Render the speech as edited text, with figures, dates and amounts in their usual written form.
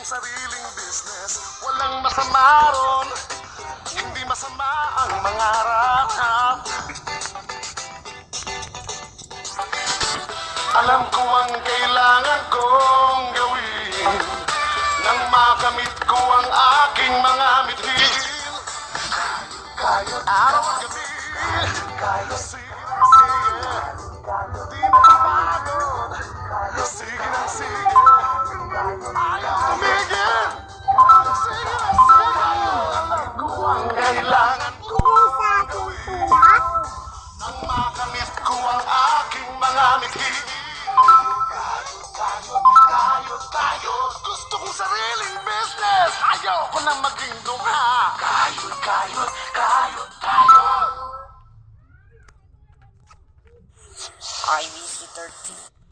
kong sariling business. Walang masama ron, hindi masama ang mangarap. Alam ko ang kailangan kong gawin nang makamit ko ang aking mga mitil. Araw at gabi, sige na sige, di na kapagod. Sige na sige, ayaw tumigil. Sige na sige, alam ko ang kailangan kong gawin nang makamit ko ang aking mga mitil. Tayo, gusto kong sariling business. Ayoko nang maging dungha. Tayo. I miss you 13.